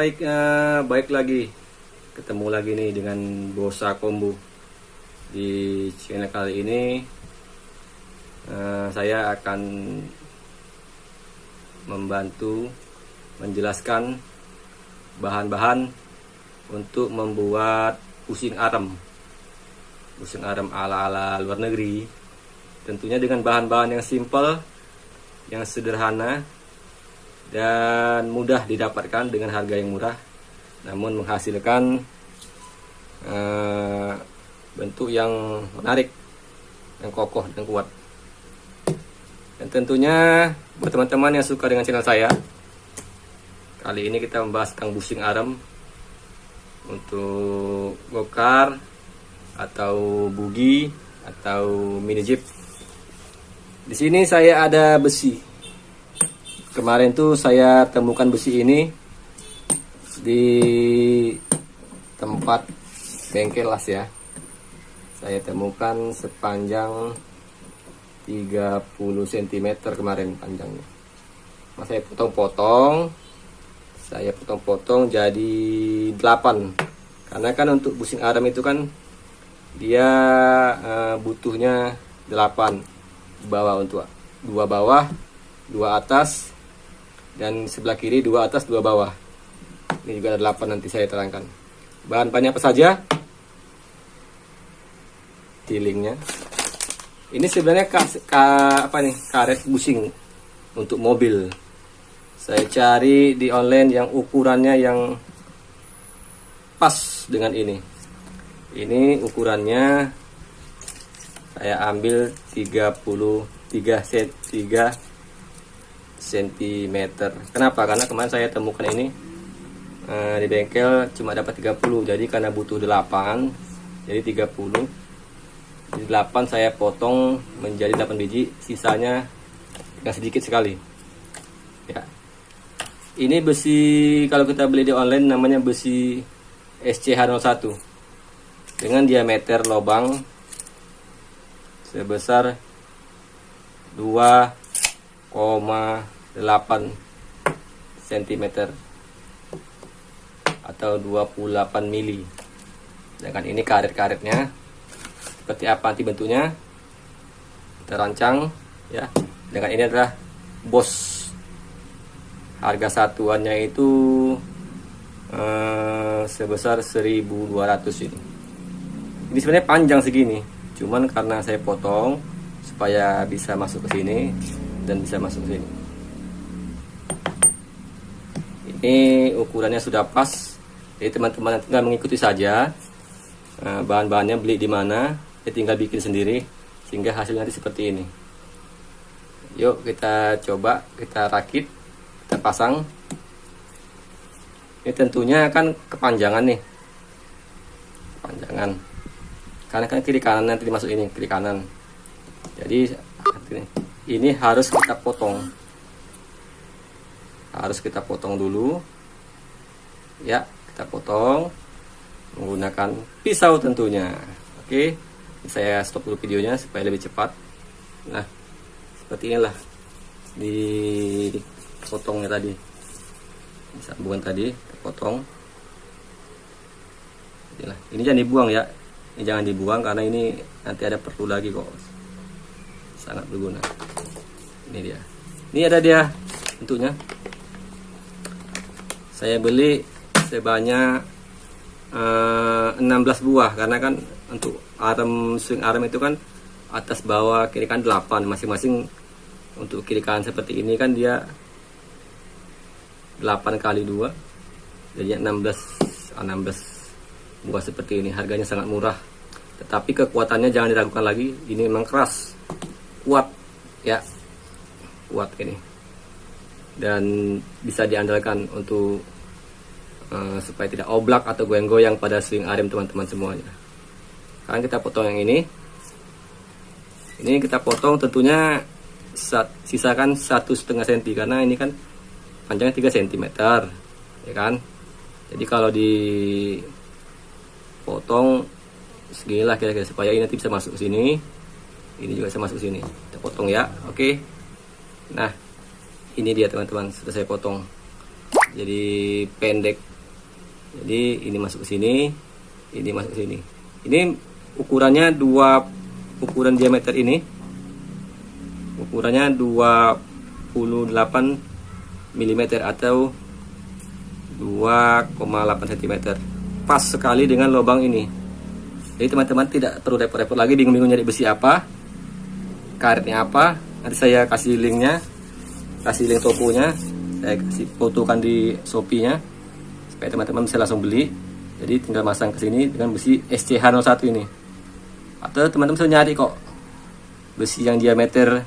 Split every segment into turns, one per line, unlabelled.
baik lagi. Ketemu lagi nih dengan Bosa Combo. Di channel kali ini saya akan membantu menjelaskan bahan-bahan untuk membuat pusing arem. Pusing arem ala-ala luar negeri. Tentunya dengan bahan-bahan yang simple, yang sederhana, dan mudah didapatkan dengan harga yang murah, namun menghasilkan bentuk yang menarik, yang kokoh dan kuat. Dan tentunya buat teman-teman yang suka dengan channel saya, kali ini kita membahas tentang busing arem untuk go-kart atau buggy atau mini jeep. Di sini saya ada besi. Kemarin tuh saya temukan besi ini di tempat bengkel las ya. Saya temukan sepanjang 30 cm kemarin panjangnya. Nah, saya potong-potong jadi 8. Karena kan untuk busing arem itu kan dia butuhnya 8 bawah, untuk 2 bawah, 2 atas, dan sebelah kiri 2 atas 2 bawah. Ini juga ada 8, nanti saya terangkan. Bahan-bahannya apa saja? Tilingnya. Ini sebenarnya karet busing untuk mobil. Saya cari di online yang ukurannya yang pas dengan ini. Ini ukurannya saya ambil 3 cm. Kenapa? Karena kemarin saya temukan ini di bengkel cuma dapat 30. Jadi karena butuh 8, jadi 30. Jadi 8 saya potong menjadi 8 biji, sisanya tinggal sedikit sekali. Ya. Ini besi, kalau kita beli di online namanya besi SCH01 dengan diameter lubang sebesar 2,8 cm atau 28 mili. Dengan ini karet-karetnya seperti apa nanti bentuknya kita rancang ya. Dengan ini adalah Boss. Harga satuannya itu sebesar 1.200 ini. Ini sebenarnya panjang segini, cuman karena saya potong supaya bisa masuk ke sini dan bisa masuk ke sini. Ini ukurannya sudah pas, jadi teman-teman tinggal mengikuti saja. Bahan-bahannya beli di mana, ya tinggal bikin sendiri sehingga hasilnya nanti seperti ini. Yuk kita coba, kita rakit, kita pasang. Ini tentunya kan kepanjangan nih, kepanjangan. Karena kan kiri kanan nanti dimasuk ini, kiri kanan. Jadi ini harus kita potong. Harus kita potong dulu. Ya, kita potong menggunakan pisau tentunya. Oke. Saya stop dulu videonya supaya lebih cepat. Nah, seperti inilah dipotongnya tadi. Sambungan tadi kita potong. Inilah. Ini jangan dibuang ya. Ini jangan dibuang karena ini nanti ada perlu lagi kok. Sangat berguna. Ini dia. Ini ada dia bentuknya. Saya beli sebanyak 16 buah karena kan untuk swing arem itu kan atas bawah kiri kan 8 masing-masing. Untuk kiri kanan seperti ini kan dia 8 kali 2 jadi 16 buah seperti ini. Harganya sangat murah, tetapi kekuatannya jangan diragukan lagi. Ini memang keras, kuat ya, kuat ini, dan bisa diandalkan untuk supaya tidak oblak atau goyang-goyang pada swing arem teman-teman semuanya. Sekarang kita potong yang ini kita potong tentunya sisakan 1,5 cm karena ini kan panjangnya 3 cm ya kan. Jadi kalau dipotong seginilah kira-kira supaya ini nanti bisa masuk ke sini, ini juga bisa masuk ke sini. Kita potong ya. Oke. Nah, ini dia teman-teman, sudah saya potong jadi pendek Jadi ini masuk ke sini, ini masuk ke sini. Ini ukurannya ukuran diameter ini ukurannya 28 mm atau 2,8 cm. Pas sekali dengan lubang ini. Jadi teman-teman tidak perlu repot-repot lagi bingung-bingung nyari besi apa, karetnya apa. Nanti saya kasih linknya, kasih link tokonya, saya kasih fotokan di Shopee-nya supaya teman-teman bisa langsung beli. Jadi tinggal masang ke sini dengan besi SCH01 ini. Atau teman-teman bisa nyari kok besi yang diameter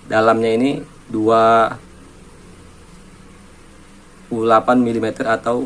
dalamnya ini 28 mm atau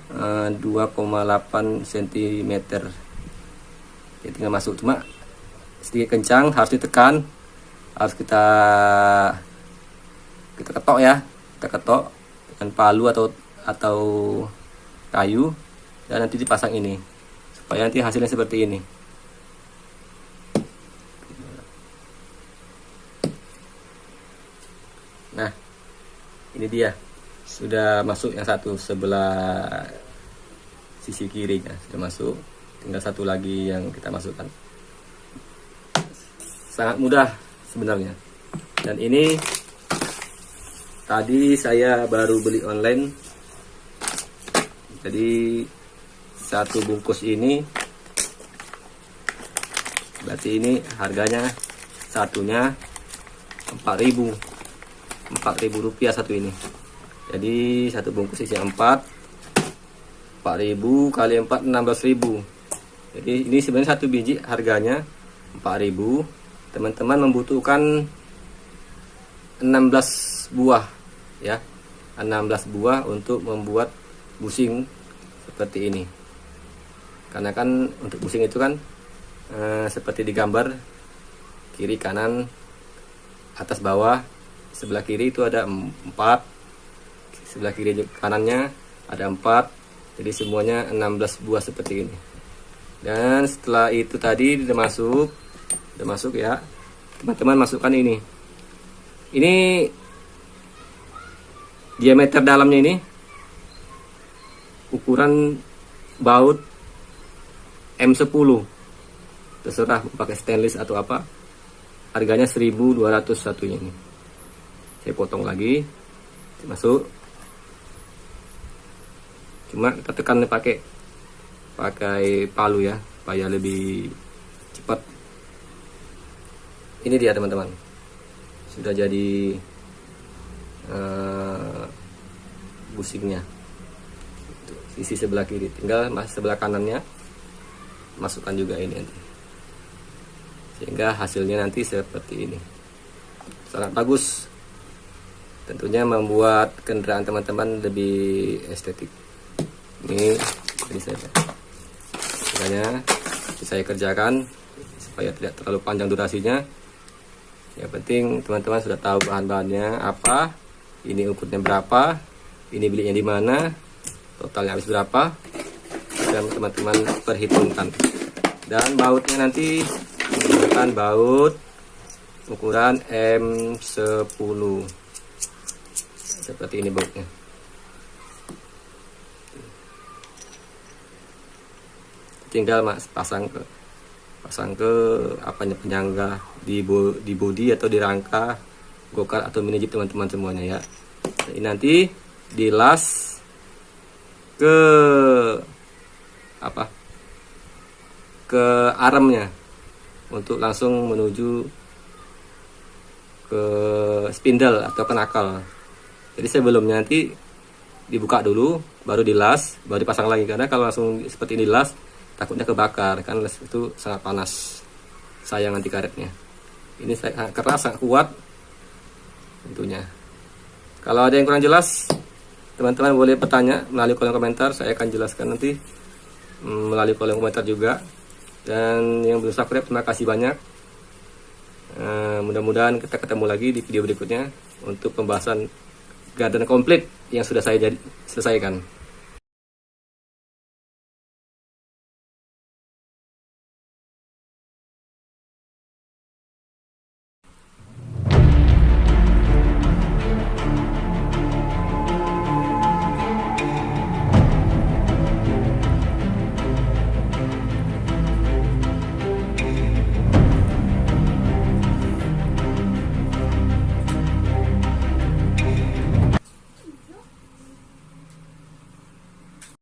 2,8 cm. Jadi tinggal masuk, cuma sedikit kencang, harus ditekan, harus kita ketok ya, kita ketok dengan palu atau kayu, dan nanti dipasang ini supaya nanti hasilnya seperti ini. Nah, ini dia sudah masuk yang satu sebelah sisi kirinya sudah masuk, tinggal satu lagi yang kita masukkan. Sangat mudah sebenarnya. Dan ini tadi saya baru beli online. Jadi satu bungkus ini berarti ini harganya satunya 4.000 rupiah satu ini. Jadi satu bungkus isinya 4.000 kali 4 16.000. Jadi ini sebenarnya satu biji harganya 4.000. Teman-teman membutuhkan 16 buah ya. 16 buah untuk membuat busing seperti ini. Karena kan untuk busing itu kan seperti di gambar, kiri kanan atas bawah. Sebelah kiri itu ada 4, sebelah kiri kanannya ada 4, jadi semuanya 16 buah seperti ini. Dan setelah itu tadi udah masuk ya, teman-teman masukkan ini diameter dalamnya ini ukuran baut M10, terserah pakai stainless atau apa, harganya 1.200 satunya ini. Saya potong lagi, masuk, cuma kita tekan pakai palu ya supaya lebih cepat. Ini dia teman-teman, sudah jadi busingnya. Sisi sebelah kiri, tinggal sebelah kanannya masukkan juga ini nanti, sehingga hasilnya nanti seperti ini. Sangat bagus, tentunya membuat kendaraan teman-teman lebih estetik. Ini saya kerjakan supaya tidak terlalu panjang durasinya. Yang penting teman-teman sudah tahu bahan-bahannya apa, ini ukurnya berapa, ini belinya di mana, totalnya habis berapa, dan teman-teman perhitungkan. Dan bautnya nanti menggunakan baut ukuran M10 seperti ini bautnya. Tinggal pasang ke apanya, penyangga di bodi atau di rangka go-kart atau mini jeep teman-teman semuanya ya. Ini nanti dilas ke armnya untuk langsung menuju ke spindle atau penakal. Jadi sebelumnya nanti dibuka dulu, baru dilas, baru dipasang lagi. Karena kalau langsung seperti ini dilas, takutnya kebakar, kan les itu sangat panas, sayang anti karetnya. Ini sangat keras, sangat kuat tentunya. Kalau ada yang kurang jelas, teman-teman boleh bertanya melalui kolom komentar, saya akan jelaskan nanti melalui kolom komentar juga. Dan yang belum subscribe, terima kasih banyak. Mudah-mudahan kita ketemu lagi di video berikutnya untuk pembahasan garden komplit yang sudah saya selesaikan.